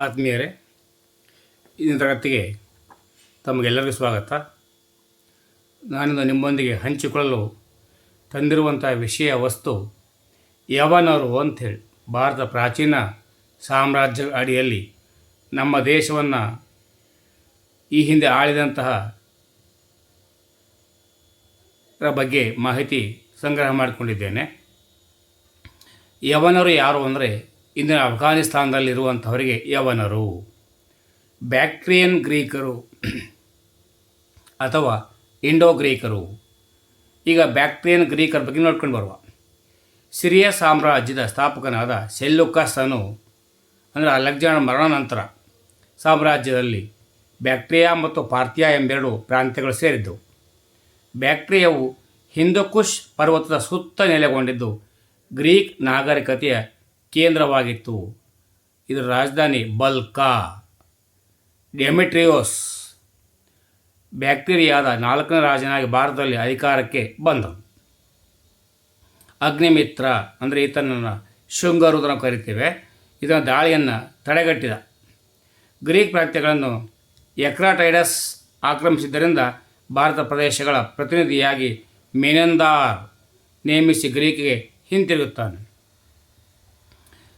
ಆತ್ಮೀಯರೇ, ಇಂದಿನ ತರಗತಿಗೆ ತಮಗೆಲ್ಲರಿಗೂ ಸ್ವಾಗತ. ನಾನಿಂದು ನಿಮ್ಮೊಂದಿಗೆ ಹಂಚಿಕೊಳ್ಳಲು ತಂದಿರುವಂಥ ವಿಷಯ ವಸ್ತು ಯವನರು ಅಂಥೇಳಿ ಭಾರತ ಪ್ರಾಚೀನ ಸಾಮ್ರಾಜ್ಯ ಅಡಿಯಲ್ಲಿ ನಮ್ಮ ದೇಶವನ್ನು ಈ ಹಿಂದೆ ಆಳಿದಂತಹ ಬಗ್ಗೆ ಮಾಹಿತಿ ಸಂಗ್ರಹ ಮಾಡಿಕೊಂಡಿದ್ದೇನೆ. ಯವನರು ಯಾರು ಅಂದರೆ ಇಂದಿನ ಅಫ್ಘಾನಿಸ್ತಾನದಲ್ಲಿರುವಂಥವರಿಗೆ ಯವನರು, ಬ್ಯಾಕ್ಟ್ರಿಯನ್ ಗ್ರೀಕರು ಅಥವಾ ಇಂಡೋ ಗ್ರೀಕರು. ಈಗ ಬ್ಯಾಕ್ಟ್ರಿಯನ್ ಗ್ರೀಕರ ಬಗ್ಗೆ ನೋಡ್ಕೊಂಡು ಬರುವ. ಸಿರಿಯಾ ಸಾಮ್ರಾಜ್ಯದ ಸ್ಥಾಪಕನಾದ ಸೆಲ್ಯೂಕಸನು ಅಂದರೆ ಅಲೆಕ್ಸಾಂಡರ್ ಮರಣ ನಂತರ ಸಾಮ್ರಾಜ್ಯದಲ್ಲಿ ಬ್ಯಾಕ್ಟ್ರಿಯಾ ಮತ್ತು ಪಾರ್ಥಿಯಾ ಎಂಬೆರಡು ಪ್ರಾಂತ್ಯಗಳು ಸೇರಿದ್ದವು. ಬ್ಯಾಕ್ಟ್ರಿಯಾವು ಹಿಂದೂಕುಷ್ ಪರ್ವತದ ಸುತ್ತ ನೆಲೆಗೊಂಡಿದ್ದು ಗ್ರೀಕ್ ನಾಗರಿಕತೆಯ ಕೇಂದ್ರವಾಗಿತ್ತು. ಇದರ ರಾಜಧಾನಿ ಬಲ್ಕಾ. ಡೆಮಿಟ್ರಿಯೋಸ್ ಬ್ಯಾಕ್ಟ್ರಿಯಾದ 4ನೇ ರಾಜನಾಗಿ ಭಾರತದಲ್ಲಿ ಅಧಿಕಾರಕ್ಕೆ ಬಂದನು. ಅಗ್ನಿಮಿತ್ರ ಅಂದರೆ ಈತನನ್ನು ಶೃಂಗರುದನ್ನು ಕರಿತೇವೆ. ಇದರ ದಾಳಿಯನ್ನು ತಡೆಗಟ್ಟಿದ. ಗ್ರೀಕ್ ಪ್ರಾಂತ್ಯಗಳನ್ನು ಎಕ್ರಾಟೈಡಸ್ ಆಕ್ರಮಿಸಿದ್ದರಿಂದ ಭಾರತ ಪ್ರದೇಶಗಳ ಪ್ರತಿನಿಧಿಯಾಗಿ ಮೆನೆಂದಾರ್ ನೇಮಿಸಿ ಗ್ರೀಕ್ಗೆ ಹಿಂತಿರುಗುತ್ತಾನೆ.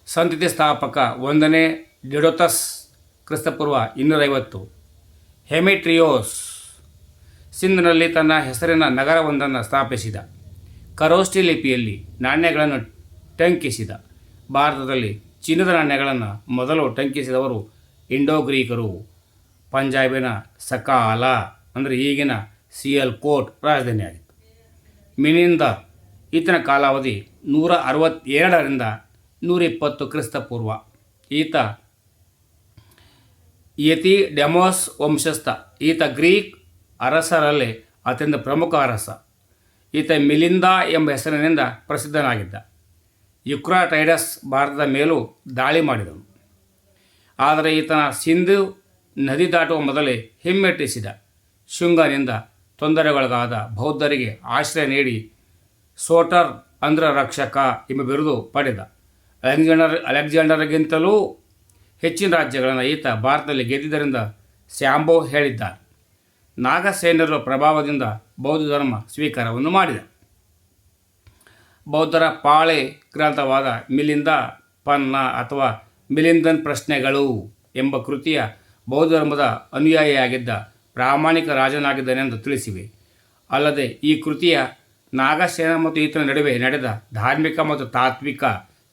ಸಂತತಿ ಸ್ಥಾಪಕ 1ನೇ ಡಿಡೋತಸ್ ಕ್ರಿಸ್ತಪೂರ್ವ 250. ಹೆಮಿಟ್ರಿಯೋಸ್ ಸಿಂಧ್ನಲ್ಲಿ ತನ್ನ ಹೆಸರಿನ ನಗರವೊಂದನ್ನು ಸ್ಥಾಪಿಸಿದ. ಖರೋಷ್ಠಿ ಲಿಪಿಯಲ್ಲಿ ನಾಣ್ಯಗಳನ್ನು ಟಂಕಿಸಿದ. ಭಾರತದಲ್ಲಿ ಚಿನ್ನದ ನಾಣ್ಯಗಳನ್ನು ಮೊದಲು ಟಂಕಿಸಿದವರು ಇಂಡೋ ಗ್ರೀಕರು. ಪಂಜಾಬಿನ ಸಕಾಲ ಅಂದರೆ ಈಗಿನ ಸಿಯಲ್ಕೋಟ್ ರಾಜಧಾನಿಯಾಗಿತ್ತು. ಮಿನಿಂದರ್ ಈತನ ಕಾಲಾವಧಿ 162ರಿಂದ 120 ಕ್ರಿಸ್ತಪೂರ್ವ. ಈತ ಯತಿ ಡೆಮೋಸ್ ವಂಶಸ್ಥ. ಈತ ಗ್ರೀಕ್ ಅರಸರಲ್ಲೇ ಅತ್ಯಂತ ಪ್ರಮುಖ ಅರಸ. ಈತ ಮಿಲಿಂದ ಎಂಬ ಹೆಸರಿನಿಂದ ಪ್ರಸಿದ್ಧನಾಗಿದ್ದ. ಯುಕ್ರಾಟೈಡಸ್ ಭಾರತದ ಮೇಲೂ ದಾಳಿ ಮಾಡಿದನು. ಆದರೆ ಈತನ ಸಿಂಧು ನದಿ ದಾಟುವ ಮೊದಲೇ ಹಿಮ್ಮೆಟ್ಟಿಸಿದ. ಶುಂಗನಿಂದ ತೊಂದರೆಗೊಳಗಾದ ಬೌದ್ಧರಿಗೆ ಆಶ್ರಯ ನೀಡಿ ಸೋಟರ್ ಅಂದ್ರ ರಕ್ಷಕ ಎಂಬ ಬಿರುದು ಪಡೆದ. ಅಲೆಕ್ಸಾಂಡರ್ಗಿಂತಲೂ ಹೆಚ್ಚಿನ ರಾಜ್ಯಗಳನ್ನು ಈತ ಭಾರತದಲ್ಲಿ ಗೆದ್ದಿದ್ದರಿಂದ ಸ್ಯಾಂಬೋ ಹೇಳಿದ್ದಾರೆ. ನಾಗಸೇನರ ಪ್ರಭಾವದಿಂದ ಬೌದ್ಧ ಧರ್ಮ ಸ್ವೀಕಾರವನ್ನು ಮಾಡಿದ. ಬೌದ್ಧರ ಪಾಳೆ ಗ್ರಂಥವಾದ ಮಿಲಿಂದ ಪನ್ನ ಅಥವಾ ಮಿಲಿಂದನ್ ಪ್ರಶ್ನೆಗಳು ಎಂಬ ಕೃತಿಯ ಬೌದ್ಧ ಧರ್ಮದ ಅನುಯಾಯಿಯಾಗಿದ್ದ ಪ್ರಾಮಾಣಿಕ ರಾಜನಾಗಿದ್ದನೆಂದು ತಿಳಿಸಿವೆ. ಅಲ್ಲದೆ ಈ ಕೃತಿಯ ನಾಗಸೇನ ಮತ್ತು ಈತನ ನಡುವೆ ನಡೆದ ಧಾರ್ಮಿಕ ಮತ್ತು ತಾತ್ವಿಕ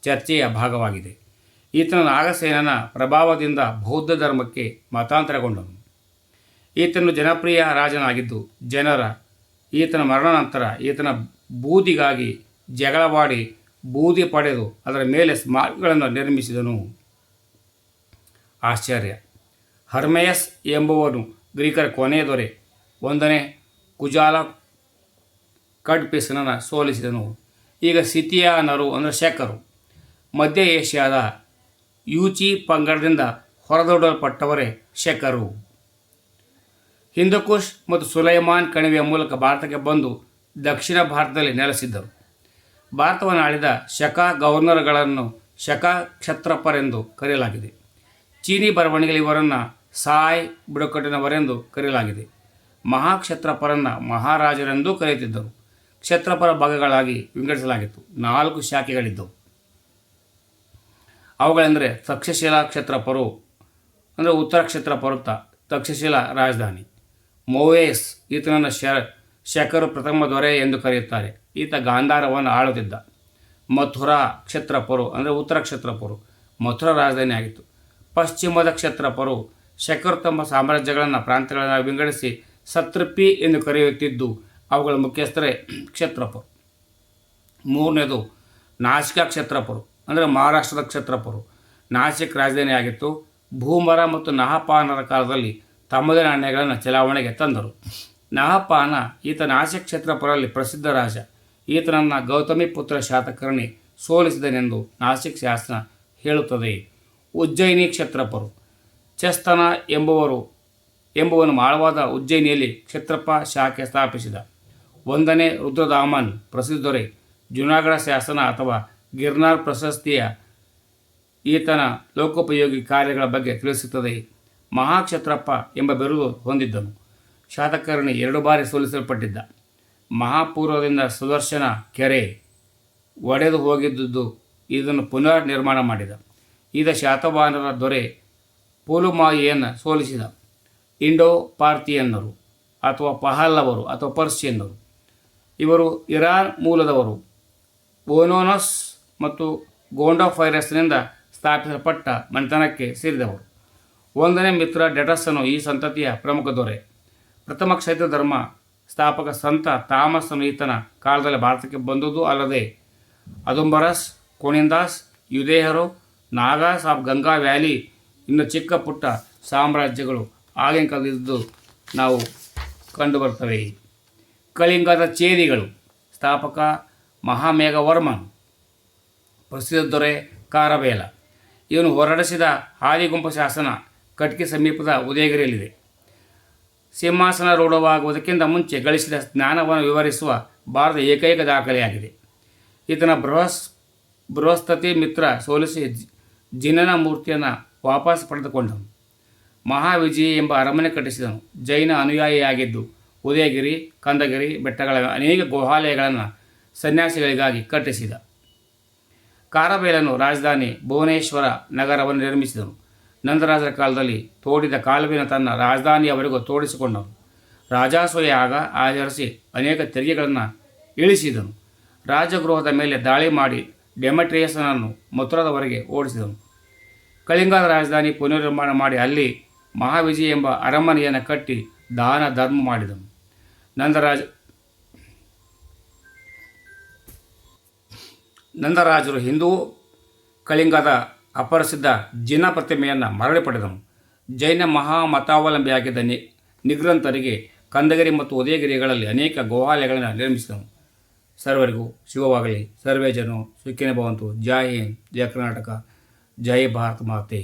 ಚರ್ಚೆಯ ಭಾಗವಾಗಿದೆ. ಈತನ ನಾಗಸೇನನ ಪ್ರಭಾವದಿಂದ ಬೌದ್ಧ ಧರ್ಮಕ್ಕೆ ಮತಾಂತರಗೊಂಡನು. ಈತನು ಜನಪ್ರಿಯ ರಾಜನಾಗಿದ್ದು ಜನರ ಈತನ ಮರಣ ನಂತರ ಈತನ ಬೂದಿಗಾಗಿ ಜಗಳವಾಡಿ ಬೂದಿ ಪಡೆದು ಅದರ ಮೇಲೆ ಸ್ಮಾರಕಗಳನ್ನು ನಿರ್ಮಿಸಿದನು. ಆಶ್ಚರ್ಯ. ಹರ್ಮೆಯಸ್ ಎಂಬುವನು ಗ್ರೀಕರ ಕೊನೆಯ ದೊರೆ 1ನೇ ಕುಜಾಲ ಕಡ್ಪಿಸನನ್ನು ಸೋಲಿಸಿದನು. ಈಗ ಸಿಥಿಯಾನರು ಅಂದರೆ ಶಕರು ಮಧ್ಯ ಏಷ್ಯಾದ ಯೂಚಿ ಪಂಗಡದಿಂದ ಹೊರದೂಡಲ್ಪಟ್ಟವರೇ ಶಕರು. ಹಿಂದೂಕುಷ್ ಮತ್ತು ಸುಲೈಮಾನ್ ಕಣಿವೆಯ ಮೂಲಕ ಭಾರತಕ್ಕೆ ಬಂದು ದಕ್ಷಿಣ ಭಾರತದಲ್ಲಿ ನೆಲೆಸಿದ್ದರು. ಭಾರತವನ್ನು ಆಳಿದ ಶಕ ಗವರ್ನರ್ಗಳನ್ನು ಶಕ ಕ್ಷತ್ರಪರೆಂದು ಕರೆಯಲಾಗಿದೆ. ಚೀನಿ ಬರವಣಿಗೆಯಲ್ಲಿ ಇವರನ್ನು ಸಾಯ್ ಬುಡಕಟ್ಟಿನವರೆಂದು ಕರೆಯಲಾಗಿದೆ. ಮಹಾಕ್ಷತ್ರಪರನ್ನು ಮಹಾರಾಜರೆಂದೂ ಕರೆಯುತ್ತಿದ್ದರು. ಕ್ಷತ್ರಪರ ಭಾಗಗಳಾಗಿ ವಿಂಗಡಿಸಲಾಗಿತ್ತು. 4 ಶಾಖೆಗಳಿದ್ದವು. ಅವುಗಳೆಂದರೆ ತಕ್ಷಶಿಲಾ ಕ್ಷತ್ರಪರು ಅಂದರೆ ಉತ್ತರ ಕ್ಷತ್ರಪರುತ್ತ ತಕ್ಷಶಿಲಾ ರಾಜಧಾನಿ. ಮೋವೇಸ್ ಈತನನ್ನು ಶಕರು ಪ್ರಥಮ ದೊರೆ ಎಂದು ಕರೆಯುತ್ತಾರೆ. ಈತ ಗಾಂಧಾರವನ್ನು ಆಳುತ್ತಿದ್ದ. ಮಥುರಾ ಕ್ಷತ್ರಪರು ಅಂದರೆ ಉತ್ತರ ಕ್ಷತ್ರಪರು ಮಥುರಾ ರಾಜಧಾನಿ ಆಗಿತ್ತು. ಪಶ್ಚಿಮದ ಕ್ಷತ್ರಪರು ಶಕರು ತಮ್ಮ ಸಾಮ್ರಾಜ್ಯಗಳನ್ನು ಪ್ರಾಂತ್ಯಗಳನ್ನು ವಿಂಗಡಿಸಿ ಸತ್ರಪಿ ಎಂದು ಕರೆಯುತ್ತಿದ್ದು ಅವುಗಳ ಮುಖ್ಯಸ್ಥರೇ ಕ್ಷತ್ರಪರು. 3ನೇದು ನಾಸಿಕ ಕ್ಷತ್ರಪರು ಅಂದರೆ ಮಹಾರಾಷ್ಟ್ರದ ಕ್ಷತ್ರಪರು. ನಾಸಿಕ್ ರಾಜಧಾನಿಯಾಗಿತ್ತು. ಭೂಮರ ಮತ್ತು ನಹಪಾನರ ಕಾಲದಲ್ಲಿ ತಮ್ಮದೇ ನಾಣ್ಯಗಳನ್ನು ಚಲಾವಣೆಗೆ ತಂದರು. ನಹಪಾನ ಈತ ನಾಸಿಕ್ ಕ್ಷತ್ರಪರಲ್ಲಿ ಪ್ರಸಿದ್ಧ ರಾಜ. ಈತನನ್ನು ಗೌತಮಿ ಪುತ್ರ ಶಾತಕರ್ಣಿ ಸೋಲಿಸಿದನೆಂದು ನಾಸಿಕ್ ಶಾಸನ ಹೇಳುತ್ತದೆ. ಉಜ್ಜಯಿನಿ ಕ್ಷತ್ರಪರು ಚಸ್ತನ ಎಂಬುವನು ಮಾಳವಾದ ಉಜ್ಜಯಿನಿಯಲ್ಲಿ ಕ್ಷತ್ರಪ ಶಾಖೆ ಸ್ಥಾಪಿಸಿದ. 1ನೇ ರುದ್ರದಾಮನ್ ಪ್ರಸಿದ್ಧ ದೊರೆ. ಜುನಾಗಢ ಶಾಸನ ಅಥವಾ ಗಿರ್ನಾರ್ ಪ್ರಶಸ್ತಿಯ ಈತನ ಲೋಕೋಪಯೋಗಿ ಕಾರ್ಯಗಳ ಬಗ್ಗೆ ತಿಳಿಸುತ್ತದೆ. ಮಹಾಕ್ಷತ್ರಪ್ಪ ಎಂಬ ಬಿರುದು ಹೊಂದಿದ್ದನು. ಶಾತಕರ್ಣಿ 2 ಬಾರಿ ಸೋಲಿಸಲ್ಪಟ್ಟಿದ್ದ. ಮಹಾಪೂರ್ವದಿಂದ ಸುದರ್ಶನ ಕೆರೆ ಒಡೆದು ಹೋಗಿದ್ದುದು ಇದನ್ನು ಪುನರ್ ನಿರ್ಮಾಣ ಮಾಡಿದ. ಈತ ಶಾತವಾಹನರ ದೊರೆ ಪೂಲುಮಾಯಿಯನ್ನು ಸೋಲಿಸಿದ. ಇಂಡೋ ಪಾರ್ಥಿಯನ್ನರು ಅಥವಾ ಪಹಲ್ಲವರು ಅಥವಾ ಪರ್ಷಿಯನ್ನರು ಇವರು ಇರಾನ್ ಮೂಲದವರು. ಓನೋನಸ್ ಮತ್ತು ಗೋಂಡೋಫೈರಸ್ನಿಂದ ಸ್ಥಾಪಿಸಲ್ಪಟ್ಟ ಮನೆತನಕ್ಕೆ ಸೇರಿದವರು. 1ನೇ ಮಿತ್ರ ಡೆಟಸನು ಈ ಸಂತತಿಯ ಪ್ರಮುಖ ದೊರೆ. ಪ್ರಥಮ ಕ್ಷೈತ್ರ ಧರ್ಮ ಸ್ಥಾಪಕ ಸಂತ ಥಾಮಸನು ಈತನ ಕಾಲದಲ್ಲಿ ಭಾರತಕ್ಕೆ ಬಂದುದು ಅಲ್ಲದೆ ಅದುಂಬರಸ್, ಕೊನಿಂದಾಸ್, ಯುದೇಹರು, ನಾಗಾಸ್ ಆಫ್ ಗಂಗಾ ವ್ಯಾಲಿ ಇನ್ನು ಚಿಕ್ಕ ಪುಟ್ಟ ಸಾಮ್ರಾಜ್ಯಗಳು ಆಗಿನ ಕಾಲದಿದ್ದು ನಾವು ಕಂಡುಬರ್ತವೆ. ಕಳಿಂಗದ ಚೇದಿಗಳು ಸ್ಥಾಪಕ ಮಹಾಮೇಘವರ್ಮನ್. ಪ್ರಸಿದ್ಧ ದೊರೆ ಕಾರಬೇಲ. ಇವನು ಹೊರಡಿಸಿದ ಆದಿಗುಂಪ ಶಾಸನ ಕಟ್ಕಿ ಸಮೀಪದ ಉದಯಗಿರಿಯಲ್ಲಿದೆ. ಸಿಂಹಾಸನಾರೂಢವಾಗುವುದಕ್ಕಿಂತ ಮುಂಚೆ ಗಳಿಸಿದ ಜ್ಞಾನವನ್ನು ವಿವರಿಸುವ ಭಾರತದ ಏಕೈಕ ದಾಖಲೆಯಾಗಿದೆ. ಈತನ ಬೃಹಸ್ಪತಿ ಮಿತ್ರ ಸೋಲಿಸಿ ಜಿನನ ಮೂರ್ತಿಯನ್ನು ವಾಪಸ್ ಪಡೆದುಕೊಂಡನು. ಮಹಾವಿಜಯಿ ಎಂಬ ಅರಮನೆ ಕಟ್ಟಿಸಿದನು. ಜೈನ ಅನುಯಾಯಿಯಾಗಿದ್ದು ಉದಯಗಿರಿ, ಕಂದಗಿರಿ ಬೆಟ್ಟಗಳ ಅನೇಕ ಗುಹಾಲಯಗಳನ್ನು ಸನ್ಯಾಸಿಗಳಿಗಾಗಿ ಕಟ್ಟಿಸಿದ. ಕಾರಬೇಲನು ರಾಜಧಾನಿ ಭುವನೇಶ್ವರ ನಗರವನ್ನು ನಿರ್ಮಿಸಿದನು. ನಂದರಾಜರ ಕಾಲದಲ್ಲಿ ತೋಡಿದ ಕಾಲುವೆಯನ್ನು ತನ್ನ ರಾಜಧಾನಿಯವರೆಗೂ ತೋಡಿಸಿಕೊಂಡನು. ರಾಜಾಸೂಯ ಆಚರಿಸಿ ಅನೇಕ ತೆರಿಗೆಗಳನ್ನು ಇಳಿಸಿದನು. ರಾಜಗೃಹದ ಮೇಲೆ ದಾಳಿ ಮಾಡಿ ಡೆಮೆಟ್ರಿಯಸನನ್ನು ಮಥುರಾದವರೆಗೆ ಓಡಿಸಿದನು. ಕಳಿಂಗದ ರಾಜಧಾನಿ ಪುನರ್ನಿರ್ಮಾಣ ಮಾಡಿ ಅಲ್ಲಿ ಮಹಾವಿಜಯ ಎಂಬ ಅರಮನೆಯನ್ನು ಕಟ್ಟಿ ದಾನ ಧರ್ಮ ಮಾಡಿದನು. ನಂದರಾಜರು ಹಿಂದೂ ಕಳಿಂಗದ ಅಪರಿಸಿದ್ಧ ಜಿನ ಪ್ರತಿಮೆಯನ್ನು ಮರಳಿ ಪಡೆದನು. ಜೈನ ಮಹಾಮತಾವಲಂಬಿಯಾಗಿದ್ದ ನಿಗ್ರಂಥರಿಗೆ ಕಂದಗಿರಿ ಮತ್ತು ಉದಯಗಿರಿಗಳಲ್ಲಿ ಅನೇಕ ಗೋವಾಲಯಗಳನ್ನು ನಿರ್ಮಿಸಿದನು. ಸರ್ವರಿಗೂ ಶುಭವಾಗಲಿ. ಸರ್ವೇ ಜನ ಸುಖಿನೋ ಭವಂತು. ಜೈ ಹಿಂದ್, ಜೈ ಕರ್ನಾಟಕ, ಜೈ ಭಾರತ ಮಾತೆ.